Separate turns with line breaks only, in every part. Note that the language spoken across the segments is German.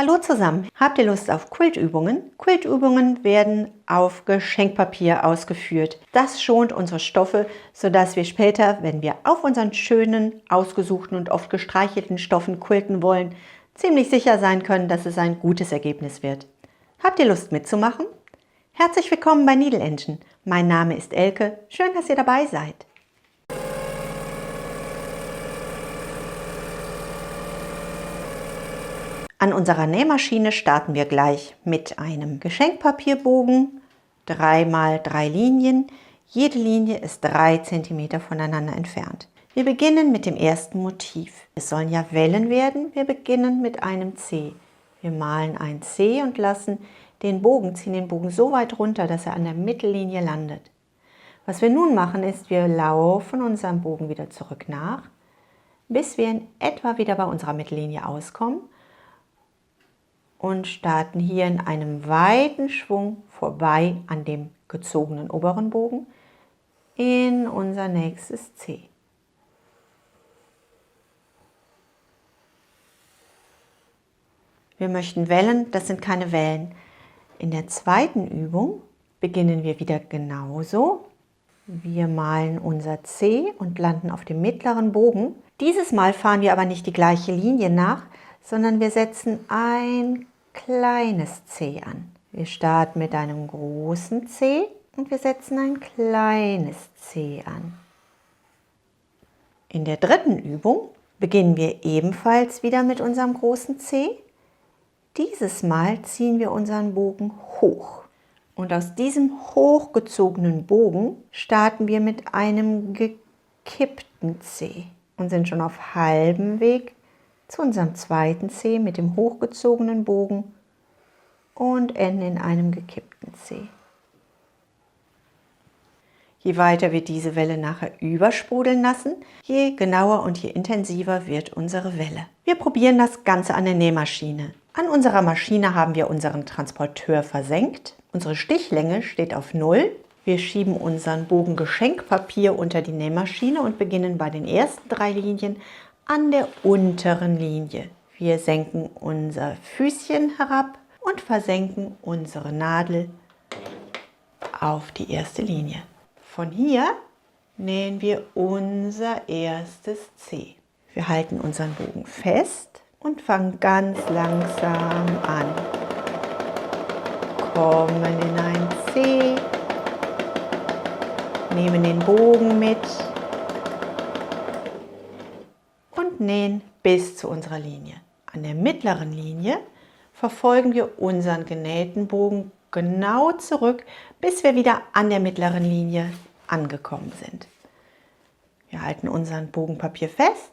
Hallo zusammen, habt ihr Lust auf Quiltübungen? Quiltübungen werden auf Geschenkpapier ausgeführt. Das schont unsere Stoffe, sodass wir später, wenn wir auf unseren schönen, ausgesuchten und oft gestreichelten Stoffen quilten wollen, ziemlich sicher sein können, dass es ein gutes Ergebnis wird. Habt ihr Lust mitzumachen? Herzlich willkommen bei Needle Engine. Mein Name ist Elke, schön, dass ihr dabei seid. An unserer Nähmaschine starten wir gleich mit einem Geschenkpapierbogen, 3 mal 3 Linien. Jede Linie ist 3 cm voneinander entfernt. Wir beginnen mit dem ersten Motiv. Es sollen ja Wellen werden. Wir beginnen mit einem C. Wir malen ein C und lassen den Bogen, ziehen den Bogen so weit runter, dass er an der Mittellinie landet. Was wir nun machen ist, wir laufen unserem Bogen wieder zurück nach, bis wir in etwa wieder bei unserer Mittellinie auskommen. Und starten hier in einem weiten Schwung vorbei an dem gezogenen oberen Bogen in unser nächstes C. Wir möchten Wellen, das sind keine Wellen. In der zweiten Übung beginnen wir wieder genauso. Wir malen unser C und landen auf dem mittleren Bogen. Dieses Mal fahren wir aber nicht die gleiche Linie nach, sondern wir setzen ein kleines C an. Wir starten mit einem großen C und wir setzen ein kleines C an. In der dritten Übung beginnen wir ebenfalls wieder mit unserem großen C. Dieses Mal ziehen wir unseren Bogen hoch. Und aus diesem hochgezogenen Bogen starten wir mit einem gekippten C und sind schon auf halbem Weg zu unserem zweiten C mit dem hochgezogenen Bogen und enden in einem gekippten C. Je weiter wir diese Welle nachher übersprudeln lassen, je genauer und je intensiver wird unsere Welle. Wir probieren das Ganze an der Nähmaschine. An unserer Maschine haben wir unseren Transporteur versenkt. Unsere Stichlänge steht auf 0. Wir schieben unseren Bogen Geschenkpapier unter die Nähmaschine und beginnen bei den ersten 3 Linien an der unteren Linie. Wir senken unser Füßchen herab und versenken unsere Nadel auf die erste Linie. Von hier nähen wir unser erstes C. Wir halten unseren Bogen fest und fangen ganz langsam an. Kommen in ein C, nehmen den Bogen mit und nähen bis zu unserer Linie. An der mittleren Linie verfolgen wir unseren genähten Bogen genau zurück, bis wir wieder an der mittleren Linie angekommen sind. Wir halten unseren Bogenpapier fest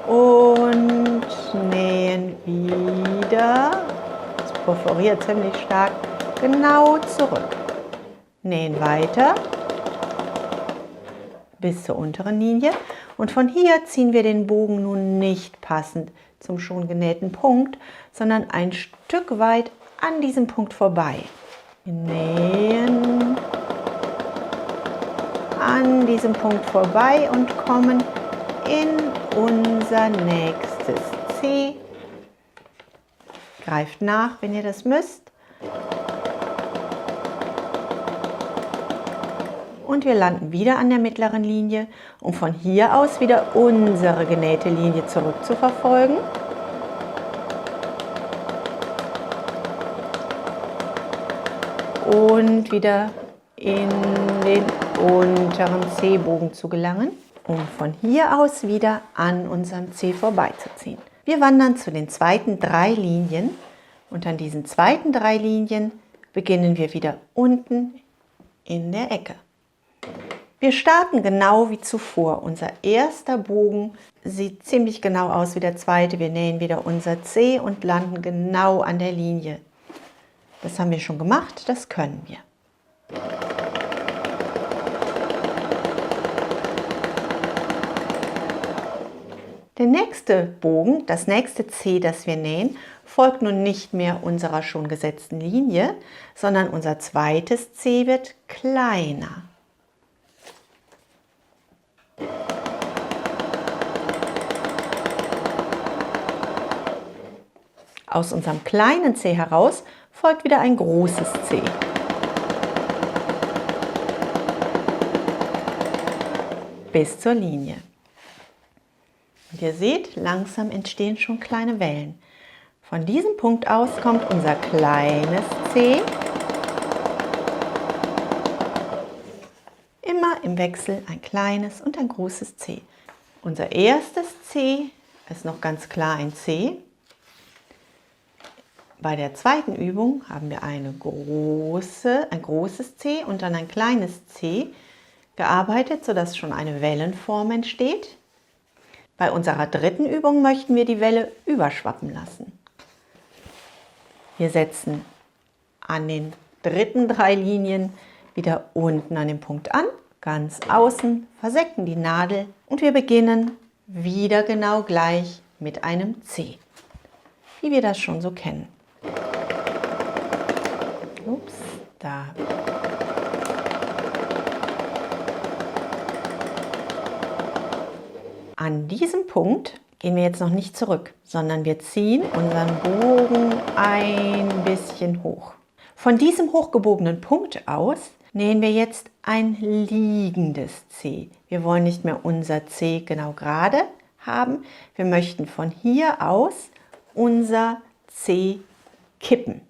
und nähen wieder, das perforiert ziemlich stark, genau zurück. Nähen weiter bis zur unteren Linie und von hier ziehen wir den Bogen nun nicht passend zum schon genähten Punkt, sondern ein Stück weit an diesem Punkt vorbei. Wir nähen an diesem Punkt vorbei und kommen in unser nächstes C. Greift nach, wenn ihr das müsst. Und wir landen wieder an der mittleren Linie, um von hier aus wieder unsere genähte Linie zurückzuverfolgen. Und wieder in den unteren C-Bogen zu gelangen, um von hier aus wieder an unserem C vorbeizuziehen. Wir wandern zu den zweiten 3 Linien und an diesen zweiten 3 Linien beginnen wir wieder unten in der Ecke. Wir starten genau wie zuvor. Unser erster Bogen sieht ziemlich genau aus wie der zweite. Wir nähen wieder unser C und landen genau an der Linie. Das haben wir schon gemacht, das können wir. Der nächste Bogen, das nächste C, das wir nähen, folgt nun nicht mehr unserer schon gesetzten Linie, sondern unser zweites C wird kleiner. Aus unserem kleinen C heraus folgt wieder ein großes C. Bis zur Linie. Und ihr seht, langsam entstehen schon kleine Wellen. Von diesem Punkt aus kommt unser kleines C. Immer im Wechsel ein kleines und ein großes C. Unser erstes C ist noch ganz klar ein C. Bei der zweiten Übung haben wir ein großes C und dann ein kleines C gearbeitet, sodass schon eine Wellenform entsteht. Bei unserer dritten Übung möchten wir die Welle überschwappen lassen. Wir setzen an den dritten 3 Linien wieder unten an dem Punkt an, ganz außen, versenken die Nadel und wir beginnen wieder genau gleich mit einem C, wie wir das schon so kennen. Ups, da. An diesem Punkt gehen wir jetzt noch nicht zurück, sondern wir ziehen unseren Bogen ein bisschen hoch. Von diesem hochgebogenen Punkt aus nähen wir jetzt ein liegendes C. Wir wollen nicht mehr unser C genau gerade haben, wir möchten von hier aus unser C kippen.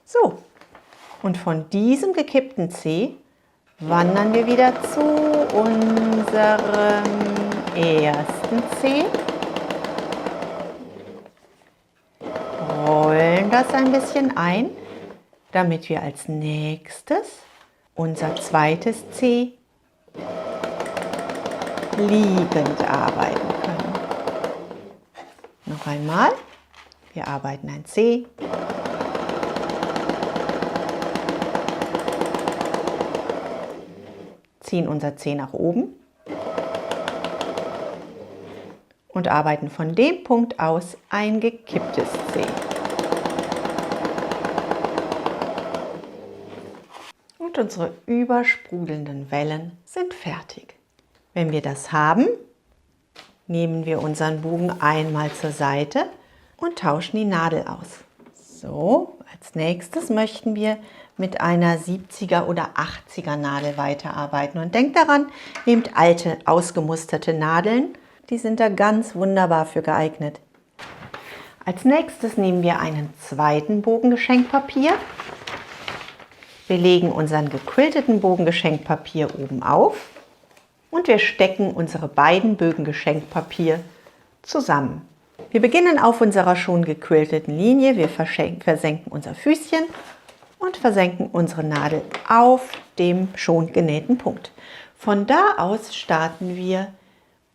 So, und von diesem gekippten C wandern wir wieder zu unserem ersten C, rollen das ein bisschen ein, damit wir als nächstes unser zweites C liegend arbeiten können. Noch einmal, wir arbeiten ein C, ziehen unser C nach oben und arbeiten von dem Punkt aus ein gekipptes C. Und unsere übersprudelnden Wellen sind fertig. Wenn wir das haben, nehmen wir unseren Bogen einmal zur Seite und tauschen die Nadel aus. So, als nächstes möchten wir mit einer 70er oder 80er Nadel weiterarbeiten. Und denkt daran, nehmt alte, ausgemusterte Nadeln, die sind da ganz wunderbar für geeignet. Als nächstes nehmen wir einen zweiten Bogen Geschenkpapier. Wir legen unseren gequilteten Bogen Geschenkpapier oben auf und wir stecken unsere beiden Bögen Geschenkpapier zusammen. Wir beginnen auf unserer schon gequilteten Linie, wir versenken unser Füßchen und versenken unsere Nadel auf dem schon genähten Punkt. Von da aus starten wir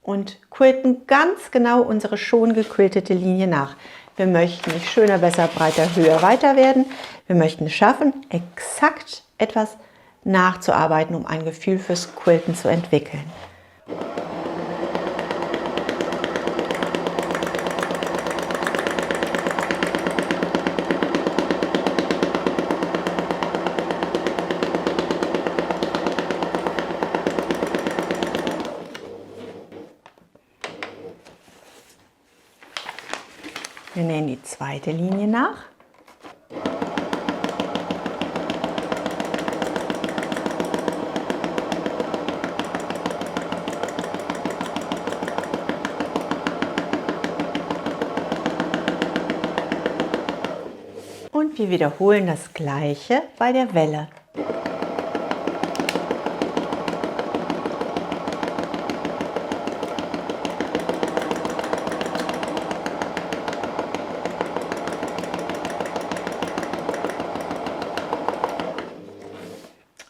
und quilten ganz genau unsere schon gequiltete Linie nach. Wir möchten nicht schöner, besser, breiter, höher, weiter werden. Wir möchten es schaffen, exakt etwas nachzuarbeiten, um ein Gefühl fürs Quilten zu entwickeln. Wir nähen die zweite Linie nach. Und wir wiederholen das Gleiche bei der Welle.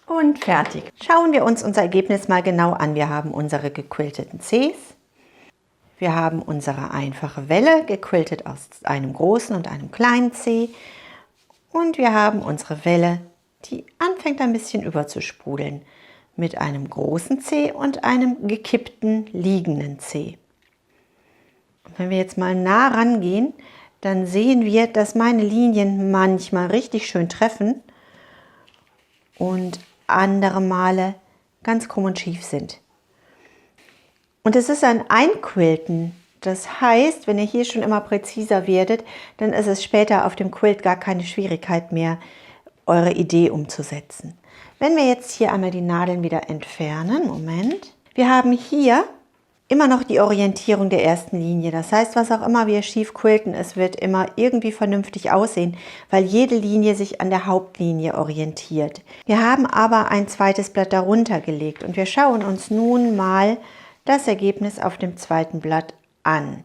Und fertig. Schauen wir uns unser Ergebnis mal genau an. Wir haben unsere gequilteten Cs. Wir haben unsere einfache Welle, gequiltet aus einem großen und einem kleinen C. Und wir haben unsere Welle, die anfängt ein bisschen überzusprudeln, mit einem großen C und einem gekippten liegenden C. Und wenn wir jetzt mal nah rangehen, dann sehen wir, dass meine Linien manchmal richtig schön treffen und andere Male ganz krumm und schief sind. Und es ist ein Einquilten. Das heißt, wenn ihr hier schon immer präziser werdet, dann ist es später auf dem Quilt gar keine Schwierigkeit mehr, eure Idee umzusetzen. Wenn wir jetzt hier einmal die Nadeln wieder entfernen, Moment, wir haben hier immer noch die Orientierung der ersten Linie. Das heißt, was auch immer wir schief quilten, es wird immer irgendwie vernünftig aussehen, weil jede Linie sich an der Hauptlinie orientiert. Wir haben aber ein zweites Blatt darunter gelegt und wir schauen uns nun mal das Ergebnis auf dem zweiten Blatt an.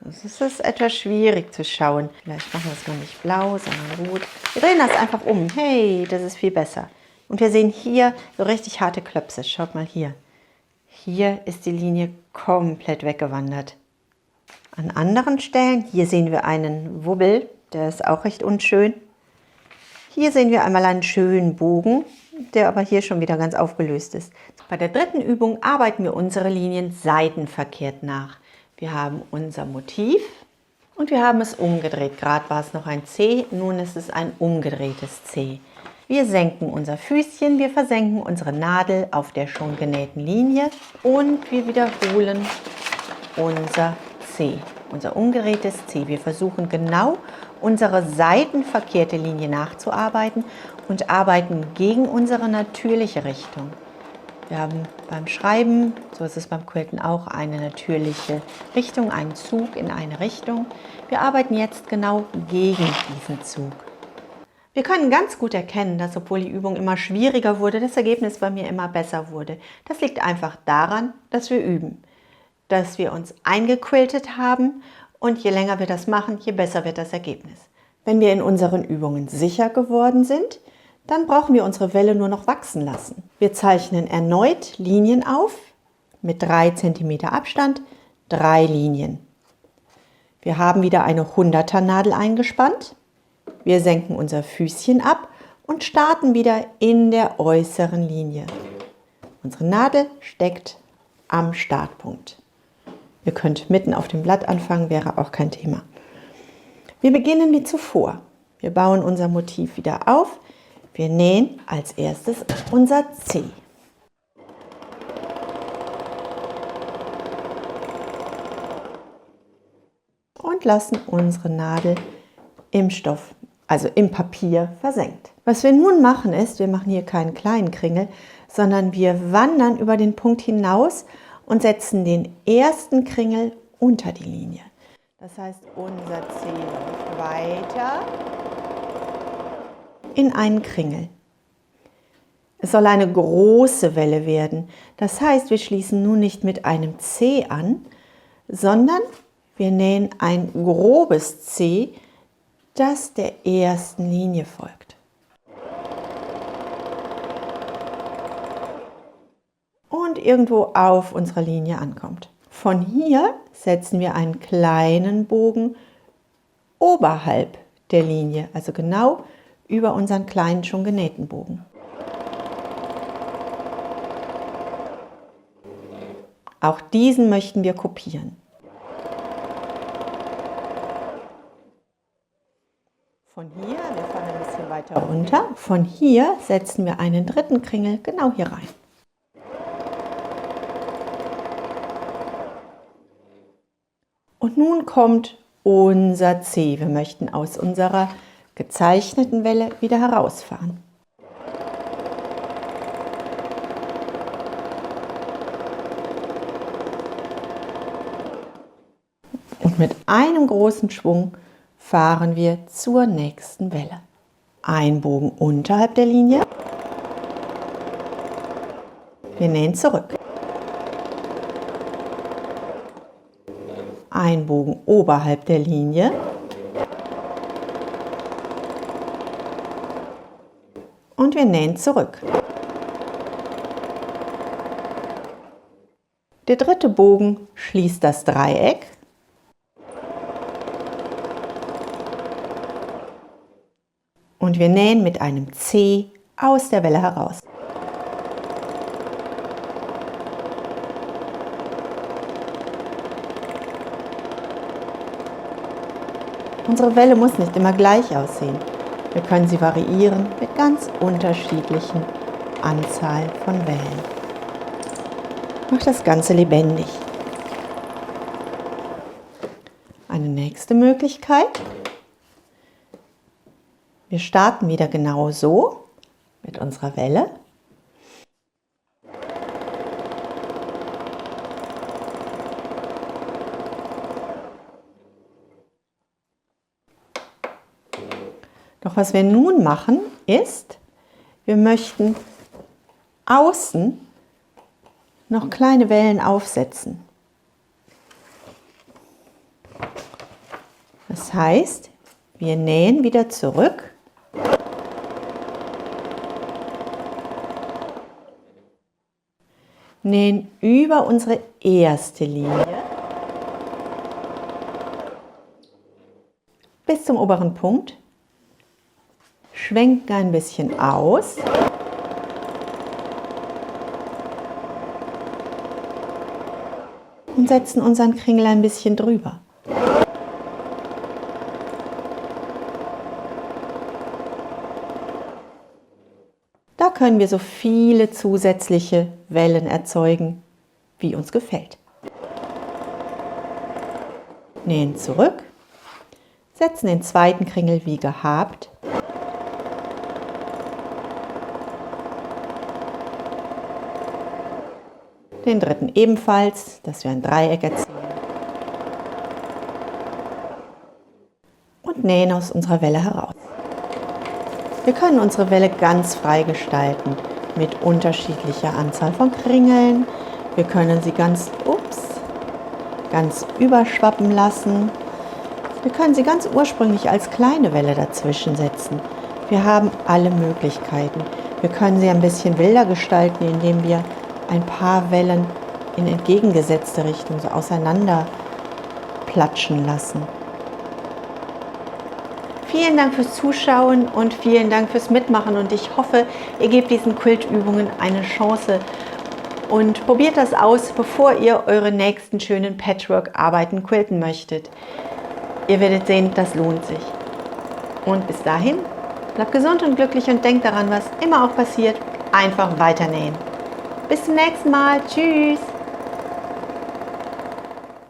Das ist etwas schwierig zu schauen. Vielleicht machen wir es mal nicht blau, sondern rot. Wir drehen das einfach um. Hey, das ist viel besser. Und wir sehen hier so richtig harte Klöpse. Schaut mal hier. Hier ist die Linie komplett weggewandert. An anderen Stellen, hier sehen wir einen Wubbel, der ist auch recht unschön. Hier sehen wir einmal einen schönen Bogen, der aber hier schon wieder ganz aufgelöst ist. Bei der dritten Übung arbeiten wir unsere Linien seitenverkehrt nach. Wir haben unser Motiv und wir haben es umgedreht. Gerade war es noch ein C, nun ist es ein umgedrehtes C. Wir senken unser Füßchen, wir versenken unsere Nadel auf der schon genähten Linie und wir wiederholen unser C, unser umgedrehtes C. Wir versuchen genau unsere seitenverkehrte Linie nachzuarbeiten und arbeiten gegen unsere natürliche Richtung. Wir haben beim Schreiben, so ist es beim Quilten auch, eine natürliche Richtung, einen Zug in eine Richtung. Wir arbeiten jetzt genau gegen diesen Zug. Wir können ganz gut erkennen, dass obwohl die Übung immer schwieriger wurde, das Ergebnis bei mir immer besser wurde. Das liegt einfach daran, dass wir üben, dass wir uns eingequiltet haben und je länger wir das machen, je besser wird das Ergebnis. Wenn wir in unseren Übungen sicher geworden sind, dann brauchen wir unsere Welle nur noch wachsen lassen. Wir zeichnen erneut Linien auf mit 3 cm Abstand, 3 Linien. Wir haben wieder eine 100er Nadel eingespannt. Wir senken unser Füßchen ab und starten wieder in der äußeren Linie. Unsere Nadel steckt am Startpunkt. Ihr könnt mitten auf dem Blatt anfangen, wäre auch kein Thema. Wir beginnen wie zuvor. Wir bauen unser Motiv wieder auf. Wir nähen als erstes unser C. Und lassen unsere Nadel im Stoff, also im Papier, versenkt. Was wir nun machen ist, wir machen hier keinen kleinen Kringel, sondern wir wandern über den Punkt hinaus und setzen den ersten Kringel unter die Linie. Das heißt, unser C läuft weiter in einen Kringel. Es soll eine große Welle werden. Das heißt, wir schließen nun nicht mit einem C an, sondern wir nähen ein grobes C, das der ersten Linie folgt. Und irgendwo auf unserer Linie ankommt. Von hier setzen wir einen kleinen Bogen oberhalb der Linie, also genau über unseren kleinen schon genähten Bogen. Auch diesen möchten wir kopieren. Von hier, wir fahren ein bisschen weiter runter, von hier setzen wir einen dritten Kringel genau hier rein. Und nun kommt unser C. Wir möchten aus unserer gezeichneten Welle wieder herausfahren. Und mit einem großen Schwung fahren wir zur nächsten Welle. Ein Bogen unterhalb der Linie. Wir nähen zurück. Ein Bogen oberhalb der Linie. Und wir nähen zurück. Der dritte Bogen schließt das Dreieck. Und wir nähen mit einem C aus der Welle heraus. Unsere Welle muss nicht immer gleich aussehen. Wir können sie variieren mit ganz unterschiedlichen Anzahl von Wellen. Macht das Ganze lebendig. Eine nächste Möglichkeit. Wir starten wieder genau so mit unserer Welle. Doch was wir nun machen ist, wir möchten außen noch kleine Wellen aufsetzen. Das heißt, wir nähen wieder zurück. Nähen über unsere erste Linie bis zum oberen Punkt, schwenken ein bisschen aus und setzen unseren Kringel ein bisschen drüber. Da können wir so viele zusätzliche Wellen erzeugen, wie uns gefällt. Nähen zurück, setzen den zweiten Kringel wie gehabt, den dritten ebenfalls, dass wir ein Dreieck erzielen und nähen aus unserer Welle heraus. Wir können unsere Welle ganz frei gestalten mit unterschiedlicher Anzahl von Kringeln. Wir können sie ganz überschwappen lassen. Wir können sie ganz ursprünglich als kleine Welle dazwischen setzen. Wir haben alle Möglichkeiten. Wir können sie ein bisschen wilder gestalten, indem wir ein paar Wellen in entgegengesetzte Richtung so auseinander platschen lassen. Vielen Dank fürs Zuschauen und vielen Dank fürs Mitmachen und ich hoffe, ihr gebt diesen Quiltübungen eine Chance und probiert das aus, bevor ihr eure nächsten schönen Patchwork-Arbeiten quilten möchtet. Ihr werdet sehen, das lohnt sich. Und bis dahin, bleibt gesund und glücklich und denkt daran, was immer auch passiert, einfach weiter nähen. Bis zum nächsten Mal. Tschüss!